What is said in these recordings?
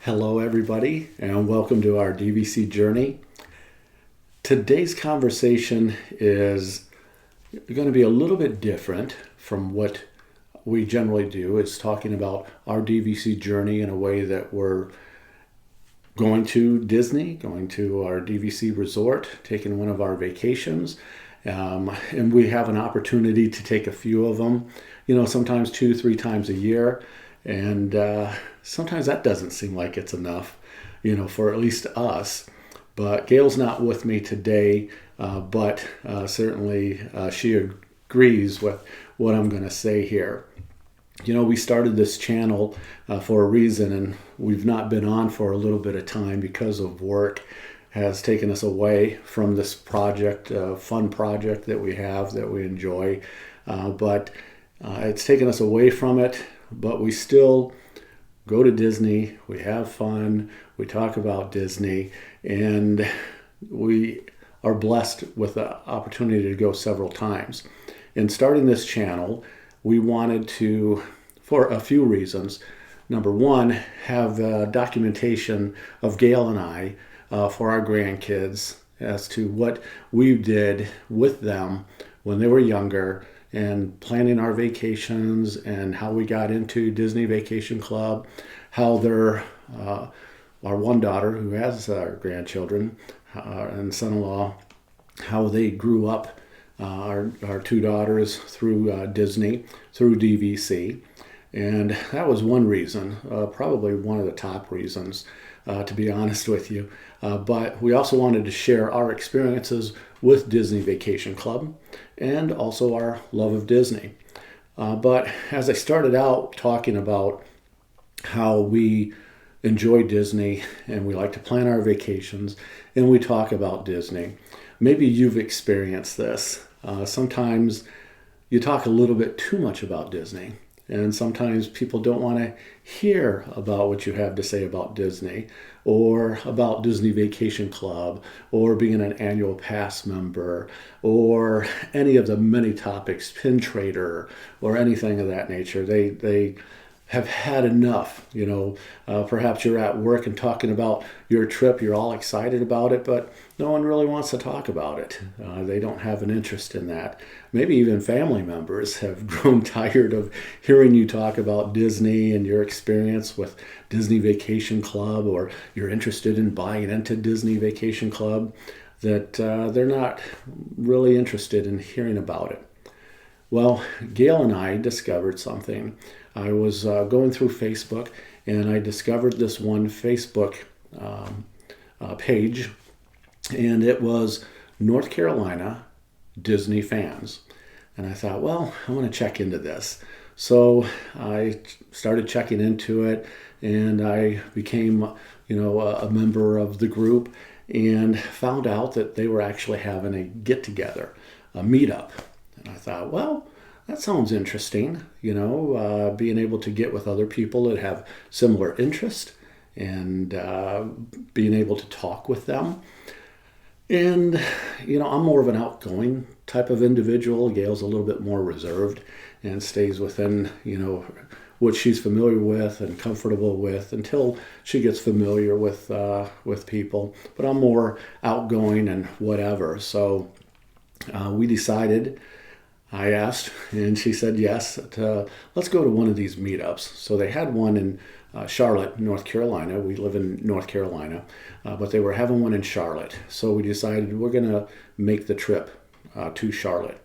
Hello, everybody, and welcome to our DVC journey. Today's conversation is going to be a little bit different from what we generally do. It's talking about our DVC journey in a way that we're going to Disney, going to our DVC resort, taking one of our vacations, and we have an opportunity to take a few of them, sometimes 2-3 times a year. And sometimes that doesn't seem like it's enough, for at least us. But Gail's not with me today, but certainly she agrees with what I'm going to say here. We started this channel for a reason, and we've not been on for a little bit of time because of work has taken us away from this project, fun project that we have that we enjoy. But it's taken us away from it. But we still go to Disney, we have fun, we talk about Disney, and we are blessed with the opportunity to go several times. In starting this channel, we wanted to, for a few reasons. Number one, have documentation of Gail and I for our grandkids as to what we did with them when they were younger, and planning our vacations and how we got into Disney Vacation Club, how our one daughter who has grandchildren and son-in-law, how they grew up, our two daughters through Disney, through DVC. And that was one reason, probably one of the top reasons, to be honest with you. But we also wanted to share our experiences with Disney Vacation Club and also our love of Disney. But as I started out talking about how we enjoy Disney and we like to plan our vacations and we talk about Disney, maybe you've experienced this. Sometimes you talk a little bit too much about Disney. And sometimes people don't want to hear about what you have to say about Disney or about Disney Vacation Club or being an annual pass member or any of the many topics, pin trader or anything of that nature. They have had enough. Perhaps you're at work and talking about your trip, you're all excited about it, but no one really wants to talk about it. They don't have an interest in that. Maybe even family members have grown tired of hearing you talk about Disney and your experience with Disney Vacation Club, or you're interested in buying into Disney Vacation Club, that they're not really interested in hearing about it. Well, Gail and I discovered something. I was going through Facebook, and I discovered this one Facebook page, and it was North Carolina Disney fans. And I thought, well, I want to check into this. So I started checking into it, and I became, a member of the group, and found out that they were actually having a get-together, a meetup. And I thought, well, that sounds interesting, being able to get with other people that have similar interest and being able to talk with them. And, I'm more of an outgoing type of individual. Gail's a little bit more reserved and stays within, what she's familiar with and comfortable with until she gets familiar with people. But I'm more outgoing and whatever. So we decided, I asked, and she said yes, let's go to one of these meetups. So they had one in Charlotte, North Carolina. We live in North Carolina, but they were having one in Charlotte. So we decided we're going to make the trip to Charlotte.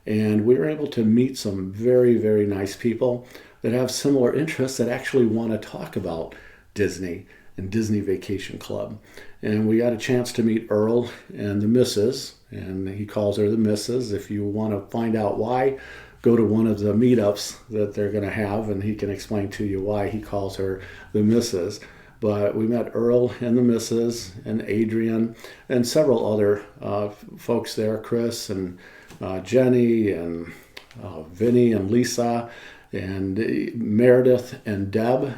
And we were able to meet some very, very nice people that have similar interests that actually want to talk about Disney and Disney Vacation Club. And we got a chance to meet Earl and the Missus, and he calls her the Missus. If you want to find out why, go to one of the meetups that they're going to have, and he can explain to you why he calls her the Missus. But we met Earl and the Missus and Adrian and several other folks there, Chris and Jenny and Vinny and Lisa and Meredith and Deb,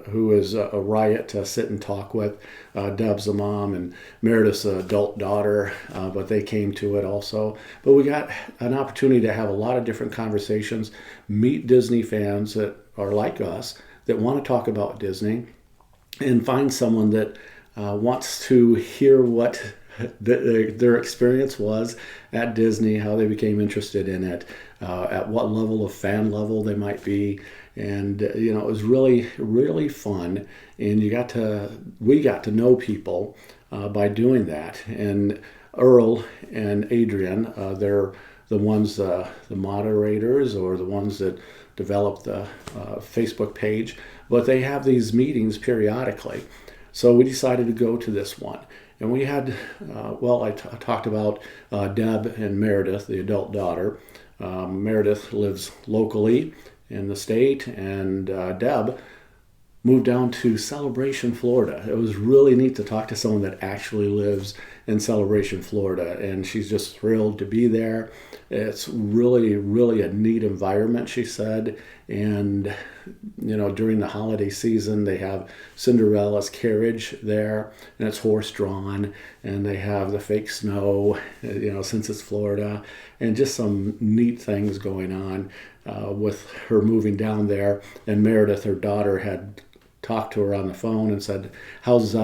who is a riot to sit and talk with. Deb's a mom and Meredith's an adult daughter, but they came to it also. But we got an opportunity to have a lot of different conversations, meet Disney fans that are like us, that want to talk about Disney, and find someone that wants to hear what their experience was at Disney, how they became interested in it, at what level of fan level they might be. And it was really, really fun. And we got to know people by doing that. And Earl and Adrian, they're the ones, the moderators, or the ones that develop the Facebook page, but they have these meetings periodically. So we decided to go to this one. And we had, I talked about Deb and Meredith, the adult daughter. Meredith lives locally in the state, and Deb moved down to Celebration, Florida. It was really neat to talk to someone that actually lives in Celebration, Florida, and she's just thrilled to be there. It's really, really a neat environment, she said. And, during the holiday season, they have Cinderella's carriage there, and it's horse-drawn, and they have the fake snow, since it's Florida, and just some neat things going on with her moving down there. And Meredith, her daughter, had talked to her on the phone and said, "How's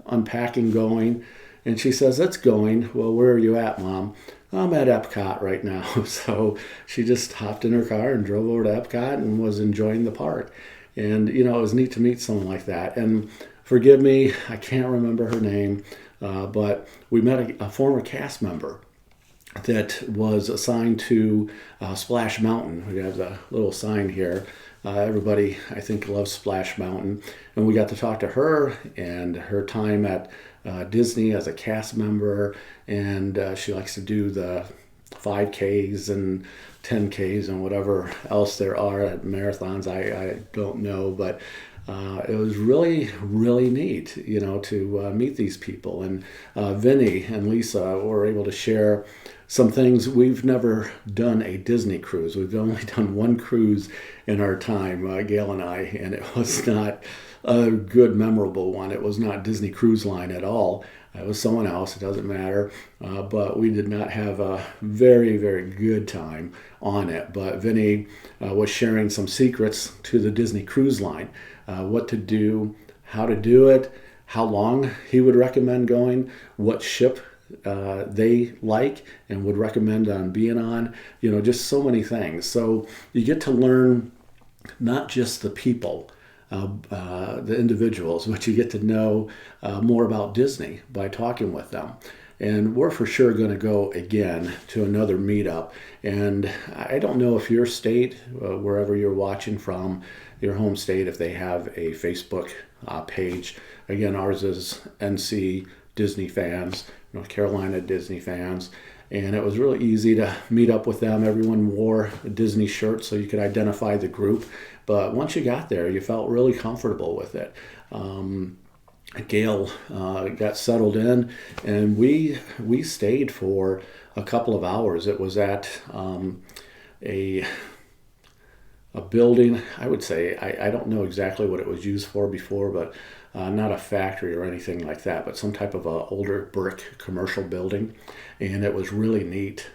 unpacking going?" And she says, "It's going." "Well, where are you at, Mom?" "I'm at Epcot right now." So she just hopped in her car and drove over to Epcot and was enjoying the park. And, it was neat to meet someone like that. And forgive me, I can't remember her name, but we met a former cast member that was assigned to Splash Mountain. We have the little sign here. Everybody, I think, loves Splash Mountain. And we got to talk to her and her time at Disney as a cast member. And she likes to do the 5Ks and 10Ks and whatever else there are at marathons. I don't know, but it was really, really neat, to meet these people. And Vinny and Lisa were able to share some things. We've never done a Disney cruise. We've only done one cruise in our time, Gail and I, and it was not a good, memorable one. It was not Disney Cruise Line at all. It was someone else. It doesn't matter. But we did not have a very, very good time on it. But Vinny was sharing some secrets to the Disney Cruise Line, what to do, how to do it, how long he would recommend going, what ship they like and would recommend on being on, just so many things. So you get to learn not just the people, the individuals, but you get to know more about Disney by talking with them. And we're for sure going to go again to another meetup. And I don't know if your state, wherever you're watching from, your home state, if they have a Facebook page. Again, ours is NC Disney Fans, North Carolina Disney Fans. And it was really easy to meet up with them. Everyone wore a Disney shirt so you could identify the group. But once you got there, you felt really comfortable with it. Gail got settled in, and we stayed for a couple of hours. It was at a building. I would say, I don't know exactly what it was used for before, but not a factory or anything like that, but some type of a older brick commercial building. And it was really neat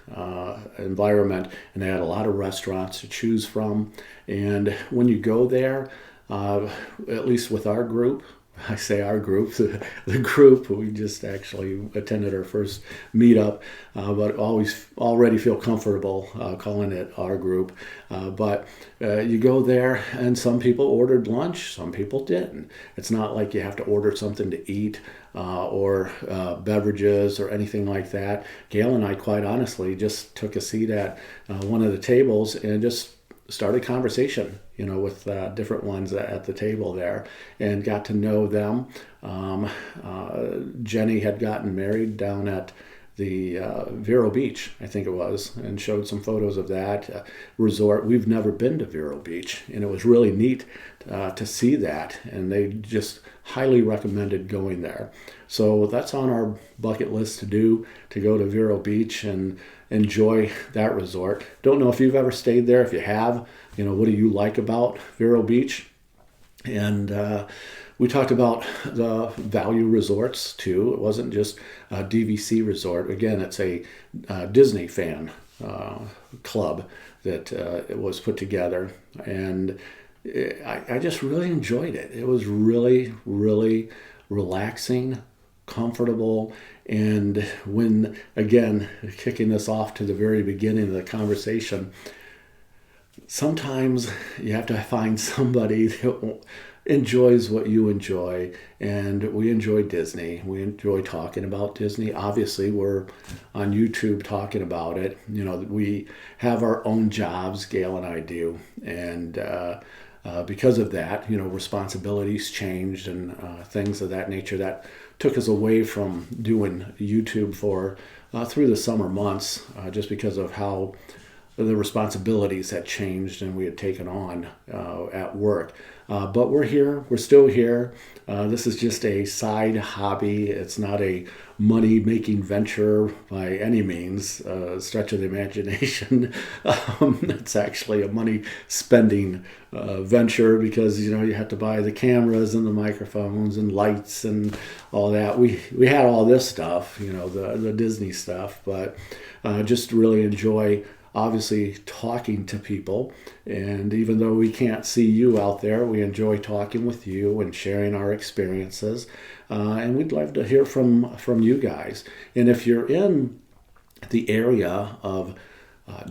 environment, and they had a lot of restaurants to choose from. And when you go there, at least with our group, I say our group, the group, we just actually attended our first meetup, but already feel comfortable calling it our group. But you go there, and some people ordered lunch, some people didn't. It's not like you have to order something to eat or beverages or anything like that. Gail and I, quite honestly, just took a seat at one of the tables and just started conversation, with different ones at the table there, and got to know them. Jenny had gotten married down at the Vero Beach, I think it was, and showed some photos of that resort. We've never been to Vero Beach, and it was really neat to see that, and they just highly recommended going there. So that's on our bucket list to do, to go to Vero Beach and enjoy that resort. Don't know if you've ever stayed there. If you have, what do you like about Vero Beach? And we talked about the value resorts too. It wasn't just a DVC resort. Again, it's a Disney fan club that it was put together. And I just really enjoyed it. It was really, really relaxing, comfortable. And when, again, kicking this off to the very beginning of the conversation, sometimes you have to find somebody that enjoys what you enjoy. And we enjoy Disney. We enjoy talking about Disney. Obviously, we're on YouTube talking about it. We have our own jobs, Gail and I do. And because of that, responsibilities changed and things of that nature that took us away from doing YouTube for through the summer months, just because of how the responsibilities had changed and we had taken on at work. But we're here. We're still here. This is just a side hobby. It's not a money-making venture by any means, stretch of the imagination. It's actually a money-spending venture because, you have to buy the cameras and the microphones and lights and all that. We had all this stuff, the Disney stuff, but just really enjoy obviously talking to people. And even though we can't see you out there, we enjoy talking with you and sharing our experiences. And we'd love to hear from you guys. And if you're in the area of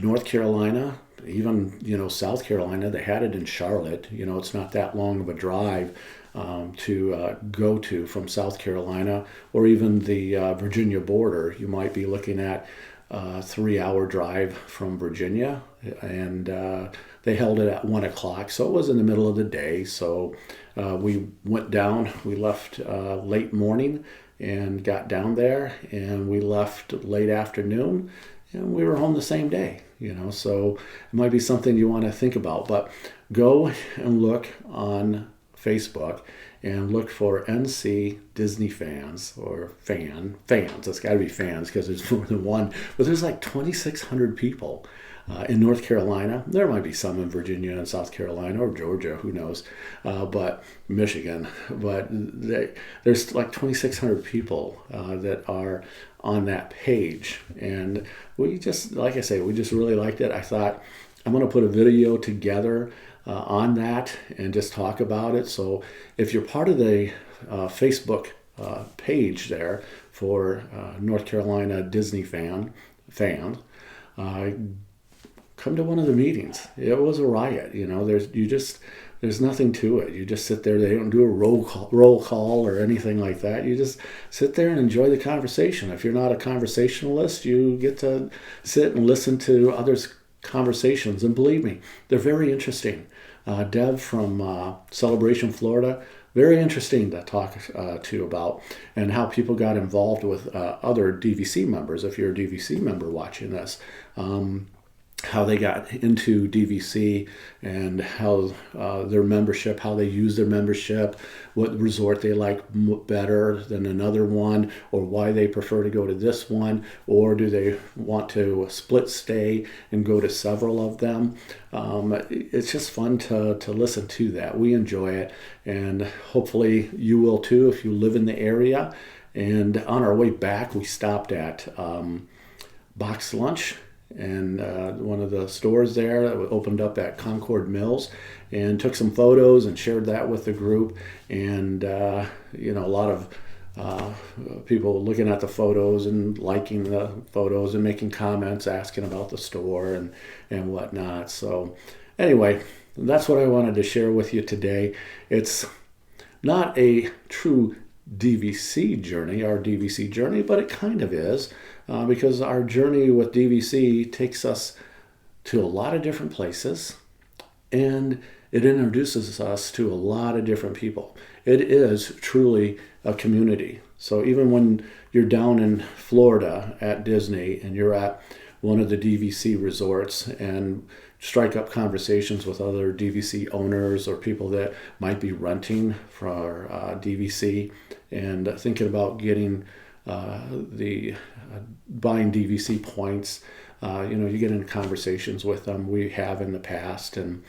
North Carolina, even South Carolina, they had it in Charlotte. It's not that long of a drive to go to from South Carolina, or even the Virginia border. You might be looking at 3-hour drive from Virginia, and they held it at 1 o'clock, so it was in the middle of the day. So we went down. We left late morning and got down there, and we left late afternoon, and we were home the same day. So it might be something you want to think about. But go and look on Facebook and look for NC Disney fans, or fans. It's got to be fans because there's more than one. But there's like 2,600 people in North Carolina. There might be some in Virginia and South Carolina or Georgia, who knows, but Michigan. But there's like 2,600 people that are on that page. And we just, like I say, we just really liked it. I thought, I'm going to put a video together on that and just talk about it. So if you're part of the Facebook page there for North Carolina Disney fans, come to one of the meetings. It was a riot. There's nothing to it. You just sit there. They don't do a roll call or anything like that. You just sit there and enjoy the conversation. If you're not a conversationalist, you get to sit and listen to others' conversations, and believe me, they're very interesting. Deb from Celebration, Florida, very interesting to talk to about, and how people got involved with other DVC members. If you're a DVC member watching this, how they got into DVC and how their membership, how they use their membership, what resort they like better than another one, or why they prefer to go to this one, or do they want to split stay and go to several of them. It's just fun to listen to that. We enjoy it, and hopefully you will too if you live in the area. And on our way back, we stopped at Box Lunch, and one of the stores there that opened up at Concord Mills, and took some photos and shared that with the group. And a lot of people looking at the photos and liking the photos and making comments, asking about the store and whatnot. So anyway, that's what I wanted to share with you today. It's not a true DVC journey, our DVC journey, but it kind of is, because our journey with DVC takes us to a lot of different places, and it introduces us to a lot of different people. It is truly a community. So even when you're down in Florida at Disney and you're at one of the DVC resorts and strike up conversations with other DVC owners or people that might be renting for DVC and thinking about getting buying DVC points, you get into conversations with them. We have in the past, and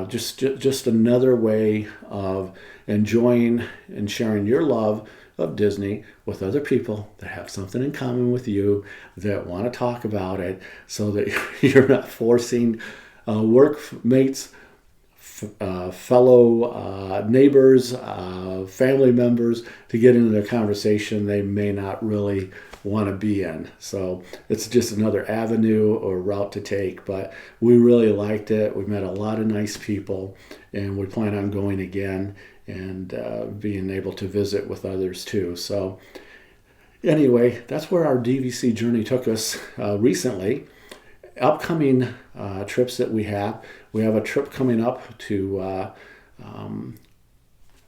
just another way of enjoying and sharing your love of Disney with other people that have something in common with you, that want to talk about it, so that you're not forcing workmates, fellow neighbors, family members, to get into a conversation they may not really want to be in. So it's just another avenue or route to take. But we really liked it. We met a lot of nice people, and we plan on going again and being able to visit with others too. So anyway, that's where our DVC journey took us recently. Upcoming trips that we have a trip coming up to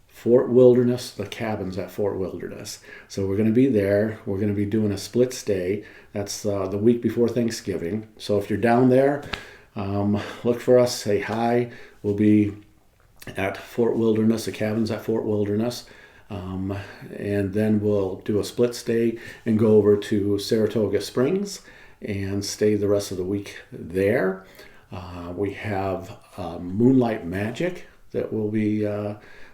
Fort Wilderness, the cabins at Fort Wilderness. So we're going to be there. We're going to be doing a split stay. That's the week before Thanksgiving. So if you're down there, look for us, say hi. We'll be at Fort Wilderness, the cabins at Fort Wilderness. And then we'll do a split stay and go over to Saratoga Springs and stay the rest of the week there. We have Moonlight Magic that we'll be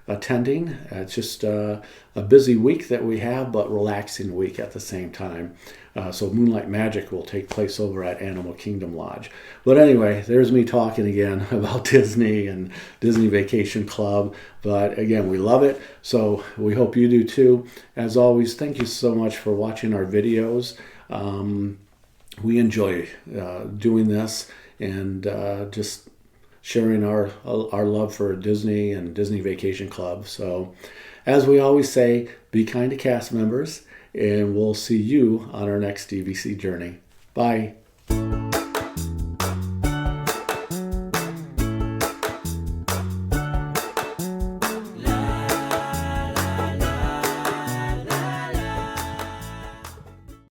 attending. It's just a busy week that we have, but relaxing week at the same time. So Moonlight Magic will take place over at Animal Kingdom Lodge. But anyway, there's me talking again about Disney and Disney Vacation Club. But again, we love it. So we hope you do too. As always, thank you so much for watching our videos. We enjoy doing this and just sharing our love for Disney and Disney Vacation Club. So as we always say, be kind to cast members, and we'll see you on our next DVC journey. Bye.